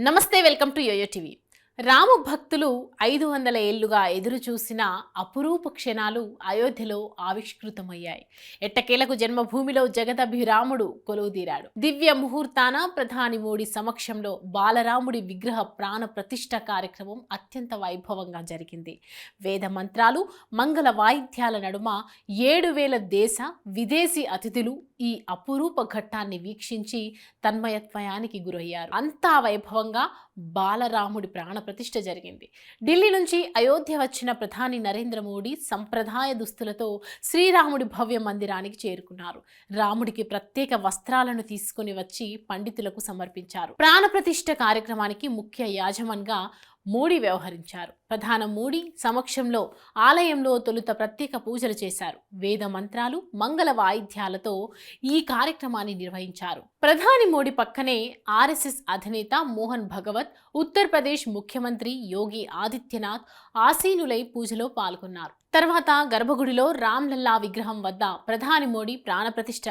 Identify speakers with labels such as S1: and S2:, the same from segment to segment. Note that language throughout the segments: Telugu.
S1: నమస్తే, welcome to YoYo TV. Rama భక్తులు 500 ఏళ్లుగా ఎదురు చూసిన అపురూప క్షణాలు అయోధ్యలో ఆవిష్కృతమయ్యాయి. ఎట్టకేలకు జన్మభూమిలో జగదభిరాముడు కొలువుదీరాడు. దివ్య ముహూర్తాన ప్రధాని మోడీ సమక్షంలో బాలరాముడి విగ్రహ ప్రాణ ప్రతిష్ఠ కార్యక్రమం అత్యంత వైభవంగా జరిగింది. వేద మంత్రాలు, మంగళ వాయిద్యాల నడుమ 7,000 దేశ విదేశీ అతిథులు ఈ అపురూప ఘట్టాన్ని వీక్షించి తన్మయత్వయానికి గురయ్యారు. అంతా వైభవంగా బాలరాముడి ప్రాణ ప్రతిష్ఠ జరిగింది. ఢిల్లీ నుంచి అయోధ్య వచ్చిన ప్రధాని నరేంద్ర మోడీ సంప్రదాయ దుస్తులతో శ్రీరాముడి భవ్య మందిరానికి చేరుకున్నారు. రాముడికి ప్రత్యేక వస్త్రాలను తీసుకుని వచ్చి పండితులకు సమర్పించారు. ప్రాణ ప్రతిష్ఠ కార్యక్రమానికి ముఖ్య యాజమాన్గా మోడీ వ్యవహరించారు. ప్రధాని మోడీ సమక్షంలో ఆలయంలో తొలుత ప్రత్యేక పూజలు చేశారు. వేద మంత్రాలు, మంగళ వాయిద్యాలతో ఈ కార్యక్రమాన్ని నిర్వహించారు. ప్రధాని మోడీ పక్కనే ఆర్ఎస్ఎస్ అధినేత మోహన్ భగవత్, ఉత్తరప్రదేశ్ ముఖ్యమంత్రి యోగి ఆదిత్యనాథ్ ఆసీనులై పూజలో పాల్గొన్నారు. తర్వాత గర్భగుడిలో రామ్లల్లా విగ్రహం వద్ద ప్రధాని మోడీ ప్రాణప్రతిష్ఠ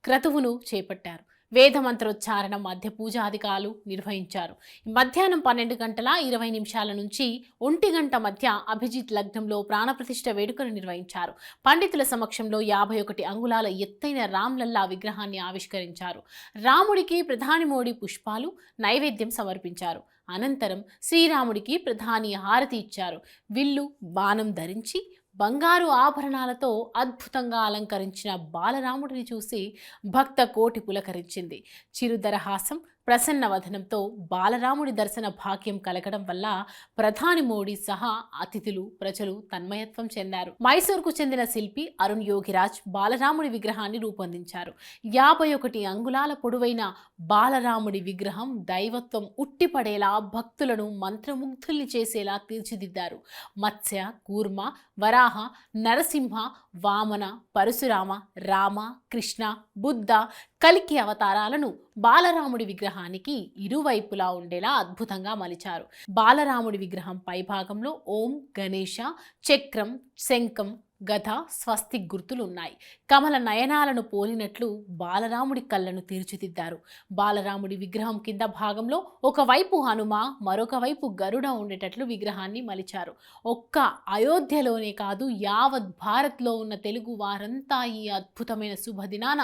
S1: క్రతువును చేపట్టారు. వేద మంత్రోచ్చారణ మధ్య పూజాధికారులు నిర్వహించారు. మధ్యాహ్నం 12:20 నుంచి 1 గంట మధ్య అభిజిత్ లగ్నంలో ప్రాణప్రతిష్ఠ వేడుకలు నిర్వహించారు. పండితుల సమక్షంలో 51 అంగుళాల ఎత్తైన రామ్లల్లా విగ్రహాన్ని ఆవిష్కరించారు. రాముడికి ప్రధాని మోడీ పుష్పాలు, నైవేద్యం సమర్పించారు. అనంతరం శ్రీరాముడికి ప్రధాని హారతి ఇచ్చారు. విల్లు, బాణం ధరించి బంగారు ఆభరణాలతో అద్భుతంగా అలంకరించిన బాలరాముడిని చూసి భక్త కోటి పులకరించింది. చిరుదరహాసం, ప్రసన్న వదనంతో బాలరాముడి దర్శన భాగ్యం కలగడం వల్ల ప్రధాని మోడీ సహా అతిథులు, ప్రజలు తన్మయత్వం చెందారు. మైసూర్కు చెందిన శిల్పి అరుణ్ యోగిరాజ్ బాలరాముడి విగ్రహాన్ని రూపొందించారు. 51 అంగుళాల పొడవైన బాలరాముడి విగ్రహం దైవత్వం ఉట్టిపడేలా భక్తులను మంత్రముగ్ధుల్ని చేసేలా తీర్చిదిద్దారు. మత్స్య, కూర్మ, వరాహ, నరసింహ, వామన, పరశురామ, రామ, కృష్ణ, బుద్ధ, కలికి అవతారాలను బాలరాముడి విగ్రహానికి ఇరువైపులా ఉండేలా అద్భుతంగా మలిచారు. బాలరాముడి విగ్రహం పైభాగంలో ఓం, గణేశ, చక్రం, శంఖం, గద, స్వస్తిక్ గుర్తులు ఉన్నాయి. కమల నయనాలను పోలినట్లు బాలరాముడి కళ్ళను తీర్చిదిద్దారు. బాలరాముడి విగ్రహం కింద భాగంలో ఒకవైపు హనుమ, మరొక వైపు గరుడ ఉండేటట్లు విగ్రహాన్ని మలిచారు. ఒక్క అయోధ్యలోనే కాదు, యావత్ భారత్లో ఉన్న తెలుగు వారంతా ఈ అద్భుతమైన శుభదినాన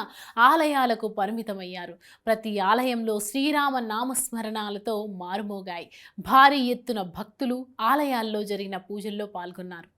S1: ఆలయాలకు పరిమితమయ్యారు. ప్రతి ఆలయంలో శ్రీరామ నామస్మరణాలతో మారుమోగాయి. భారీ ఎత్తున భక్తులు ఆలయాల్లో జరిగిన పూజల్లో పాల్గొన్నారు.